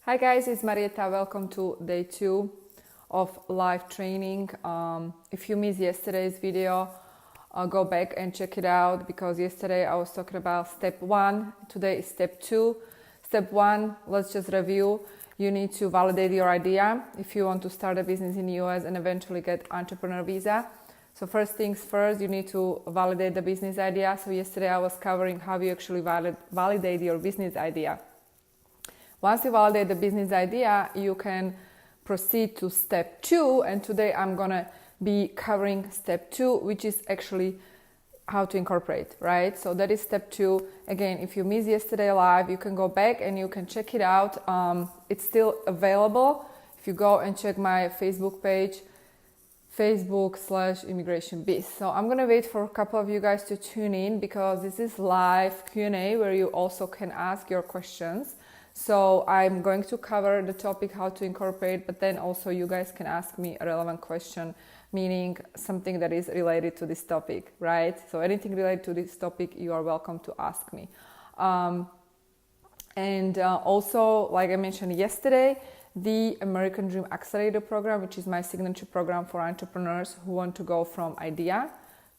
Hi guys, it's Marieta. Welcome to day 2 of live training. If you missed yesterday's video, go back and check it out because yesterday I was talking about step 1. Today is step 2. Step 1, let's just review. You need to validate your idea if you want to start a business in the US and eventually get entrepreneur visa. So first things first, you need to validate the business idea. So yesterday I was covering how you actually validate your business idea. Once you validate the business idea, you can proceed to step 2. And today I'm going to be covering step 2, which is actually how to incorporate, right? So that is step 2. Again, if you missed yesterday live, you can go back and you can check it out. It's still available. If you go and check my Facebook page, Facebook/ImmigrationBiz. So I'm going to wait for a couple of you guys to tune in because this is live Q&A where you also can ask your questions. So I'm going to cover the topic how to incorporate, but then also you guys can ask me a relevant question, meaning something that is related to this topic, right? So anything related to this topic, you are welcome to ask me. Also, like I mentioned yesterday, the American Dream Accelerator program, which is my signature program for entrepreneurs who want to go from idea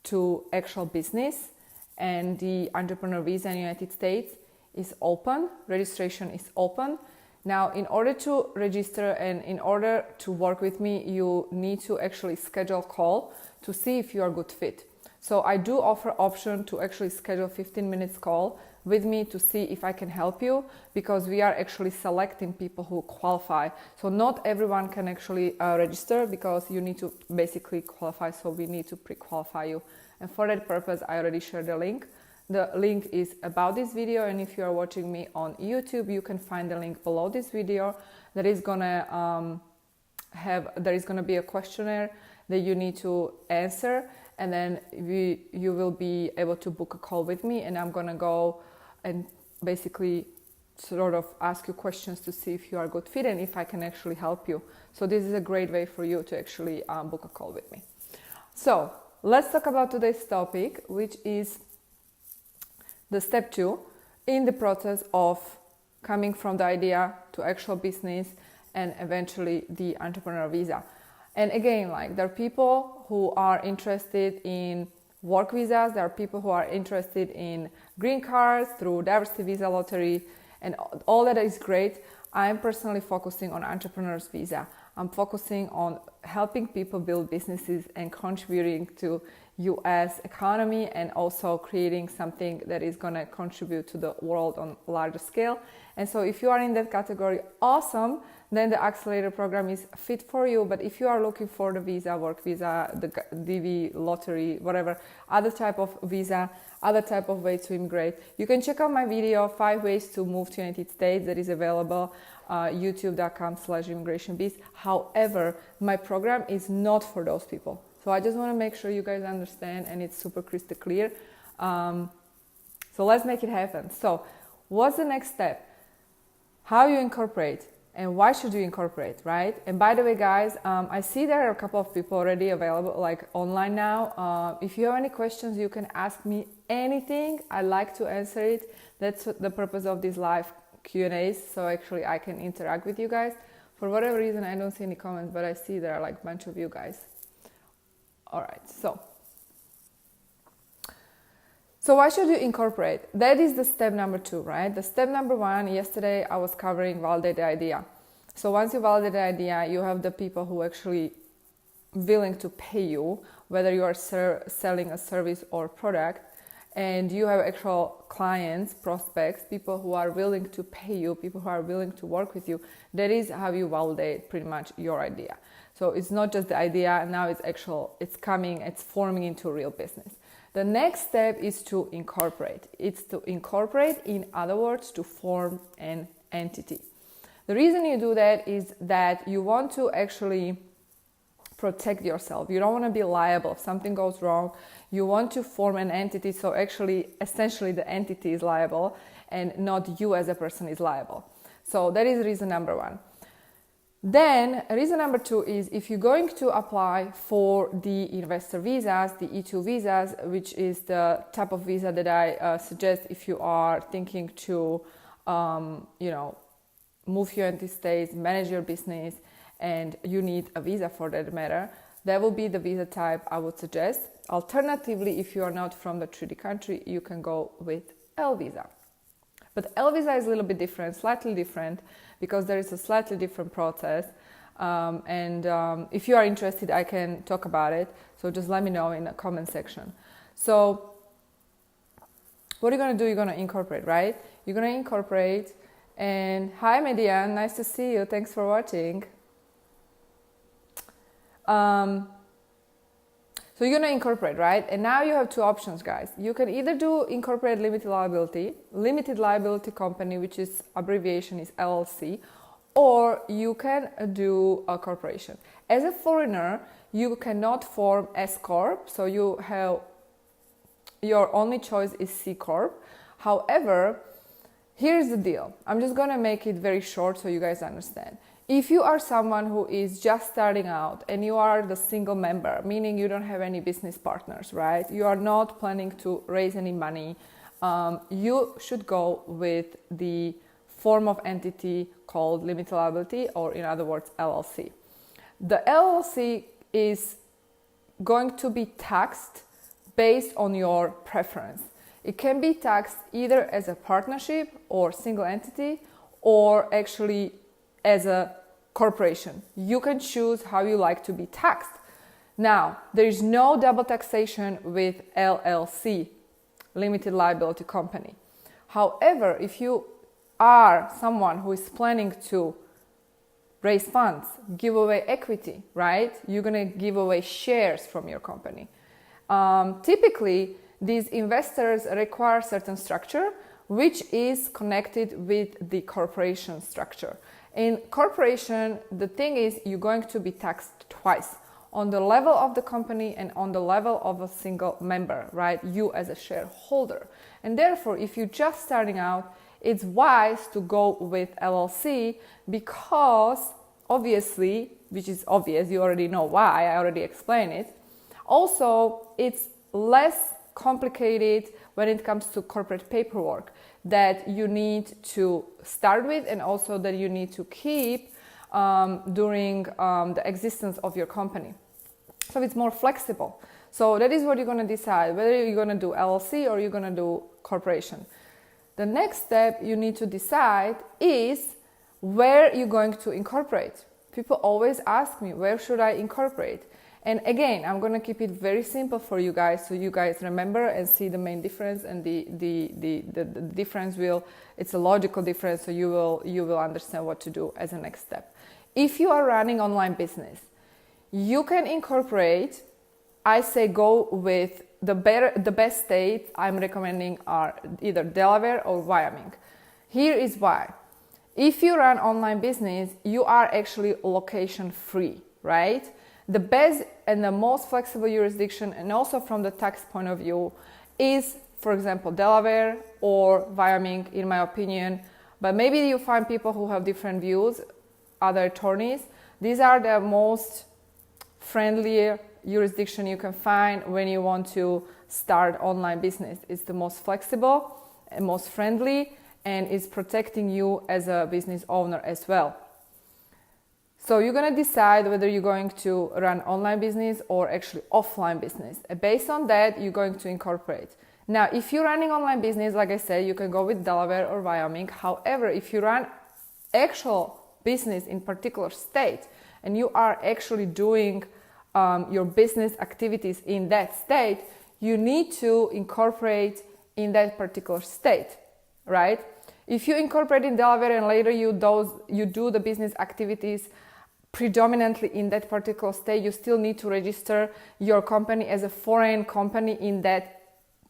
to actual business, and the entrepreneur visa in the United States is open. Registration is open. Now, in order to register and in order to work with me, you need to actually schedule a call to see if you are a good fit. So I do offer option to actually schedule 15 minutes call with me to see if I can help you, because we are actually selecting people who qualify. So not everyone can actually register because you need to basically qualify. So we need to pre-qualify you. And for that purpose, I already shared the link. The link is about this video, and if you are watching me on YouTube, you can find the link below this video. There is gonna be a questionnaire that you need to answer, and then you will be able to book a call with me, and I'm gonna go and basically sort of ask you questions to see if you are a good fit and if I can actually help you. So this is a great way for you to actually book a call with me. So let's talk about today's topic, which is the step 2 in the process of coming from the idea to actual business and eventually the entrepreneur visa. And again, like there are people who are interested in work visas, there are people who are interested in green cards through diversity visa lottery, and all that is great. I'm personally focusing on entrepreneur's visa. I'm focusing on helping people build businesses and contributing to US economy and also creating something that is going to contribute to the world on a larger scale. And so if you are in that category, awesome, then the accelerator program is fit for you. But if you are looking for the visa, work visa, the DV, lottery, whatever, other type of visa, other type of way to immigrate, you can check out my video, 5 ways to move to the United States, that is available youtube.com/ImmigrationBiz. However, my program is not for those people. So I just want to make sure you guys understand and it's super crystal clear. So let's make it happen. So what's the next step? How you incorporate and why should you incorporate, right? And by the way, guys, I see there are a couple of people already available like online now. If you have any questions, you can ask me anything. I like to answer it. That's the purpose of these live Q&As. So actually I can interact with you guys. For whatever reason, I don't see any comments, but I see there are like a bunch of you guys. All right, so why should you incorporate? That is the step number 2, right? The step number 1, yesterday I was covering validate the idea. So once you validate the idea, you have the people who actually willing to pay you, whether you are selling a service or product, and you have actual clients, prospects, people who are willing to pay you, people who are willing to work with you. That is how you validate pretty much your idea. So it's not just the idea, now it's coming, it's forming into a real business. The next step is to incorporate. It's to incorporate, in other words, to form an entity. The reason you do that is that you want to actually protect yourself. You don't want to be liable if something goes wrong. You want to form an entity, so actually, essentially the entity is liable and not you as a person is liable. So that is reason number 1. Then reason number 2 is if you're going to apply for the investor visas, the E2 visas, which is the type of visa that I suggest if you are thinking to, move to United States, manage your business, and you need a visa for that matter, that will be the visa type I would suggest. Alternatively, if you are not from the 3D country, you can go with L visa. But L visa is a little bit different, slightly different, because there is a slightly different process. If you are interested, I can talk about it. So just let me know in the comment section. So what are you going to do? You're going to incorporate, right? You're going to incorporate. And hi, Median. Nice to see you. Thanks for watching. So you're going to incorporate, right? And now you have two options, guys. You can either do incorporate limited liability company, which is abbreviation is LLC, or you can do a corporation. As a foreigner, you cannot form S Corp, so you have your only choice is C Corp. However, here's the deal. I'm just gonna make it very short so you guys understand. If you are someone who is just starting out and you are the single member, meaning you don't have any business partners, right? You are not planning to raise any money, you should go with the form of entity called limited liability, or in other words, LLC. The LLC is going to be taxed based on your preference. It can be taxed either as a partnership or single entity, or actually as a corporation. You can choose how you like to be taxed. Now, there is no double taxation with LLC, limited liability company. However, if you are someone who is planning to raise funds, give away equity, right? You're going to give away shares from your company. Typically, these investors require certain structure, which is connected with the corporation structure. In corporation, the thing is you're going to be taxed twice, on the level of the company and on the level of a single member, right? You as a shareholder. And therefore, if you're just starting out, it's wise to go with LLC because obviously, which is obvious, you already know why, I already explained it. Also, it's less complicated when it comes to corporate paperwork that you need to start with and also that you need to keep during the existence of your company. So it's more flexible. So that is what you're going to decide, whether you're going to do LLC or you're going to do corporation. The next step you need to decide is where you're going to incorporate. People always ask me, where should I incorporate? And again, I'm going to keep it very simple for you guys so you guys remember and see the main difference, and the difference it's a logical difference, so you will understand what to do as a next step. If you are running online business, you can incorporate. I say go with the best states I'm recommending are either Delaware or Wyoming. Here is why. If you run online business, you are actually location free, right? The best and the most flexible jurisdiction, and also from the tax point of view, is, for example, Delaware or Wyoming, in my opinion. But maybe you find people who have different views, other attorneys. These are the most friendly jurisdiction you can find when you want to start online business. It's the most flexible and most friendly, and is protecting you as a business owner as well. So you're going to decide whether you're going to run online business or actually offline business. And based on that, you're going to incorporate. Now, if you're running online business, like I said, you can go with Delaware or Wyoming. However, if you run actual business in particular state and you are actually doing your business activities in that state, you need to incorporate in that particular state, right? If you incorporate in Delaware and later you do the business activities predominantly in that particular state, you still need to register your company as a foreign company in that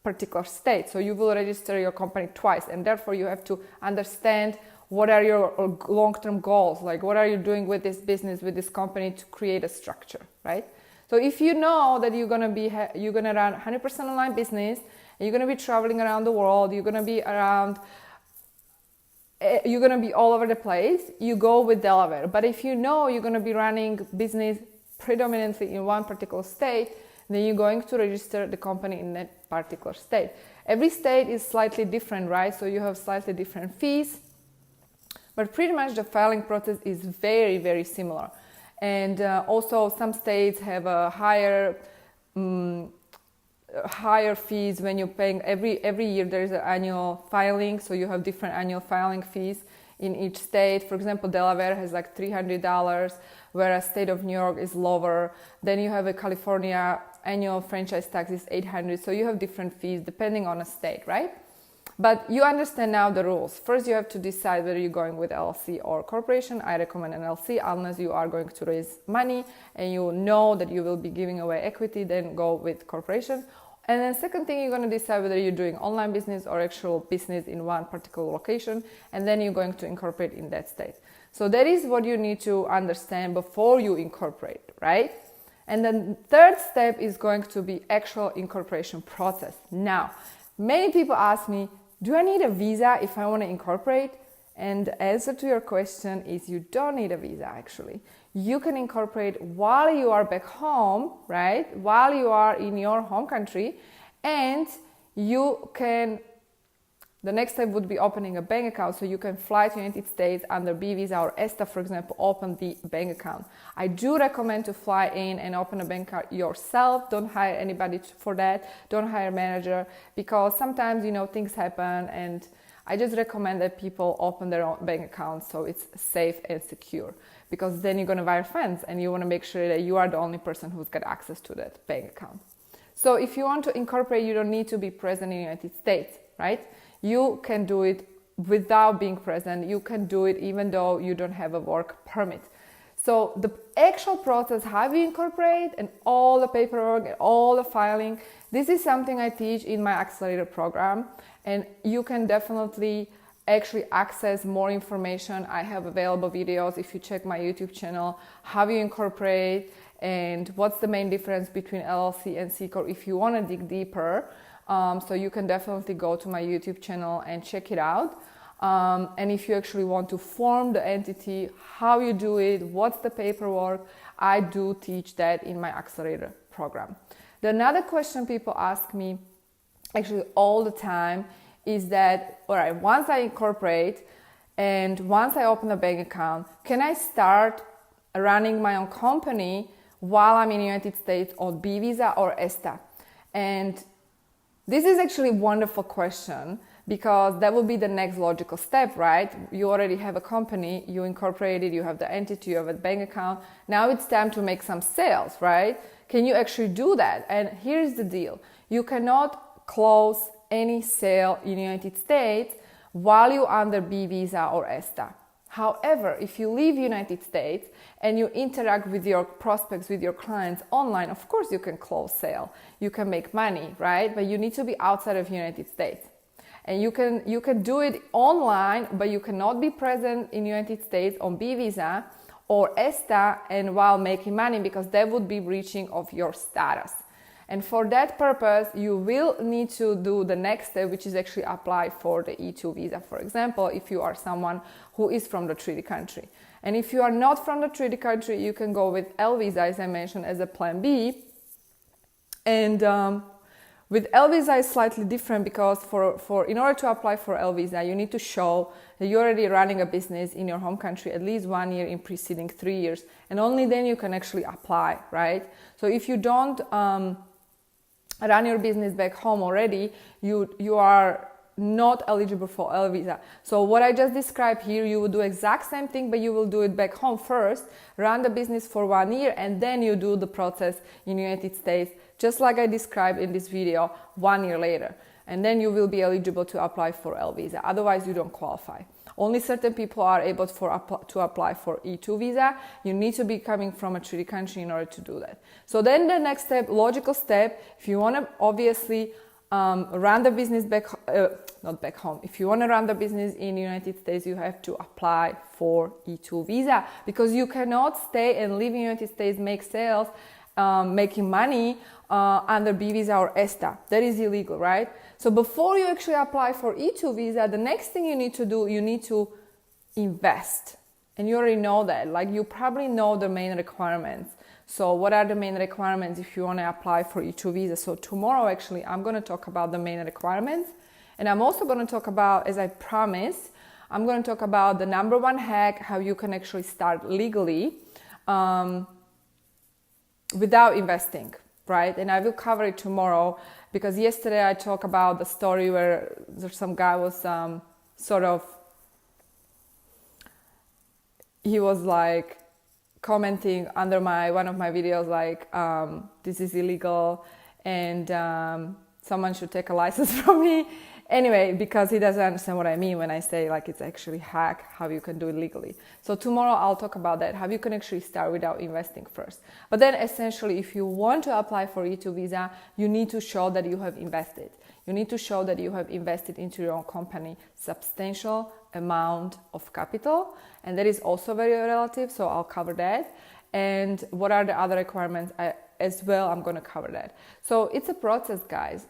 particular state. So you will register your company twice, and therefore you have to understand what are your long-term goals, like what are you doing with this business, with this company to create a structure, right? So if you know that you're gonna run 100% online business, and you're gonna be traveling around the world, you're gonna be all over the place, you go with Delaware. But if you know you're going to be running business predominantly in one particular state, then you're going to register the company in that particular state. Every state is slightly different, right? So you have slightly different fees. But pretty much the filing process is very, very similar. And also some states have a higher fees when you're paying every year. There is an annual filing, so you have different annual filing fees in each state. For example, Delaware has like $300, whereas state of New York is lower. Then you have a California annual franchise tax is $800. So you have different fees depending on a state, right? But you understand now the rules. First, you have to decide whether you're going with LLC or corporation. I recommend an LLC unless you are going to raise money and you know that you will be giving away equity, then go with corporation. And then second thing, you're going to decide whether you're doing online business or actual business in one particular location, and then you're going to incorporate in that state. So that is what you need to understand before you incorporate, right? And then third step is going to be actual incorporation process. Now, many people ask me, do I need a visa if I want to incorporate? And the answer to your question is you don't need a visa actually. You can incorporate while you are back home, right? While you are in your home country, and you can, the next step would be opening a bank account, so you can fly to the United States under B visa or ESTA, for example, open the bank account. I do recommend to fly in and open a bank account yourself. Don't hire anybody for that. Don't hire a manager, because sometimes, things happen, and I just recommend that people open their own bank account so it's safe and secure, because then you're going to wire funds and you want to make sure that you are the only person who's got access to that bank account. So if you want to incorporate, you don't need to be present in the United States, right? You can do it without being present. You can do it even though you don't have a work permit. So the actual process, how you incorporate and all the paperwork and all the filing, this is something I teach in my accelerator program, and you can definitely actually access more information. I have available videos if you check my YouTube channel, how you incorporate and what's the main difference between LLC and C Corp if you want to dig deeper. So you can definitely go to my YouTube channel and check it out. And if you actually want to form the entity, how you do it, what's the paperwork, I do teach that in my accelerator program. The another question people ask me actually all the time is that, all right, once I incorporate and once I open a bank account, can I start running my own company while I'm in the United States on B visa or ESTA? And this is actually a wonderful question, because that will be the next logical step, right? You already have a company, you incorporated, you have the entity, you have a bank account. Now it's time to make some sales, right? Can you actually do that? And here's the deal. You cannot close any sale in the United States while you're under B visa or ESTA. However, if you leave United States and you interact with your prospects, with your clients online, of course you can close sale. You can make money, right? But you need to be outside of United States. And you can do it online, but you cannot be present in United States on B visa or ESTA and while making money, because that would be breaching of your status. And for that purpose, you will need to do the next step, which is actually apply for the E2 visa, for example, if you are someone who is from the treaty country. And if you are not from the treaty country, you can go with L visa, as I mentioned, as a plan B. And with L visa is slightly different, because in order to apply for L visa, you need to show that you're already running a business in your home country at least 1 year in preceding 3 years, and only then you can actually apply, right? So if you don't run your business back home already, you are not eligible for L visa. So what I just described here, you will do exact same thing, but you will do it back home first, run the business for 1 year, and then you do the process in the United States, just like I described in this video, 1 year later. And then you will be eligible to apply for L visa. Otherwise, you don't qualify. Only certain people are able to apply for E2 visa. You need to be coming from a treaty country in order to do that. So then the next step, logical step, if you want to obviously run the business not back home. If you want to run the business in the United States, you have to apply for E2 visa, because you cannot stay and live in the United States, make sales, making money under B visa or ESTA. That is illegal, right? So before you actually apply for E2 visa, the next thing you need to do, you need to invest. And you already know that, like you probably know the main requirements. So what are the main requirements if you want to apply for E2 visa? So tomorrow, actually, I'm going to talk about the main requirements. And I'm also going to talk about, as I promised, I'm going to talk about the number one hack, how you can actually start legally without investing, right? And I will cover it tomorrow, because yesterday I talked about the story where some guy was he was like commenting under one of my videos like, this is illegal and someone should take a license from me. Anyway, because he doesn't understand what I mean when I say like it's actually hack, how you can do it legally. So tomorrow I'll talk about that, how you can actually start without investing first. But then essentially, if you want to apply for E2 visa, you need to show that you have invested. You need to show that you have invested into your own company substantial amount of capital, and that is also very relative, so I'll cover that. And what are the other requirements as well, I'm going to cover that. So it's a process, guys.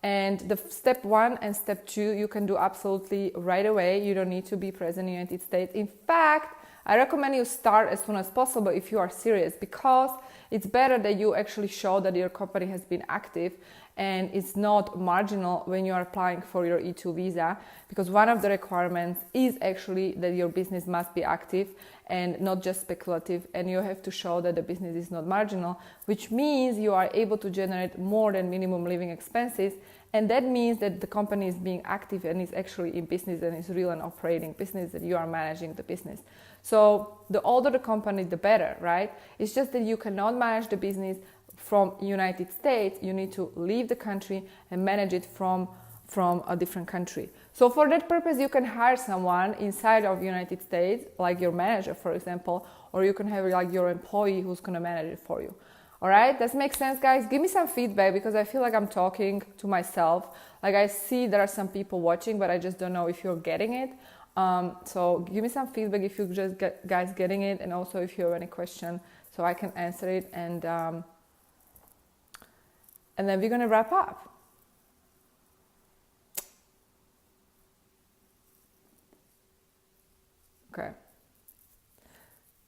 And the step 1 and step 2 you can do absolutely right away. You don't need to be present in the United States. In fact, I recommend you start as soon as possible if you are serious, because it's better that you actually show that your company has been active and it's not marginal when you are applying for your E2 visa, because one of the requirements is actually that your business must be active and not just speculative, and you have to show that the business is not marginal, which means you are able to generate more than minimum living expenses, and that means that the company is being active and is actually in business and is real and operating business, that you are managing the business. So the older the company, the better, right? It's just that you cannot manage the business from United States. You need to leave the country and manage it from a different country. So for that purpose, you can hire someone inside of United States, like your manager, for example, or you can have like your employee who's going to manage it for you. All right, does make sense, guys? Give me some feedback, because I feel like I'm talking to myself. Like I see there are some people watching, but I just don't know if you're getting it. So give me some feedback if you just guys getting it, and also if you have any question, so I can answer it. And then we're gonna wrap up. Okay.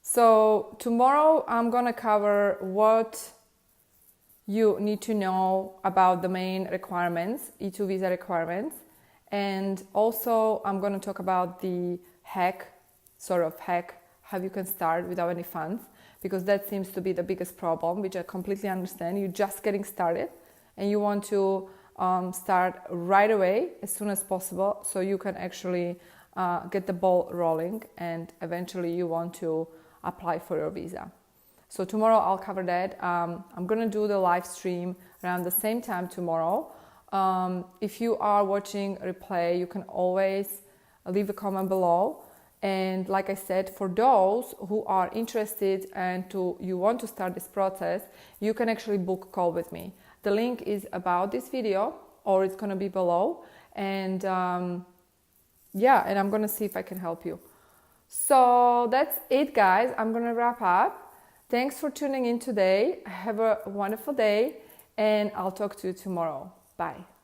So tomorrow I'm gonna cover what you need to know about the main requirements, E2 visa requirements. And also I'm gonna talk about the hack, how you can start without any funds, because that seems to be the biggest problem, which I completely understand. You're just getting started and you want to start right away as soon as possible, so you can actually get the ball rolling, and eventually you want to apply for your visa. So tomorrow I'll cover that. I'm gonna do the live stream around the same time tomorrow. If you are watching replay, you can always leave a comment below. And like I said, for those who are interested and you want to start this process, you can actually book a call with me. The link is about this video, or it's gonna be below. And and I'm gonna see if I can help you. So that's it, guys. I'm gonna wrap up. Thanks for tuning in today. Have a wonderful day, and I'll talk to you tomorrow. Bye.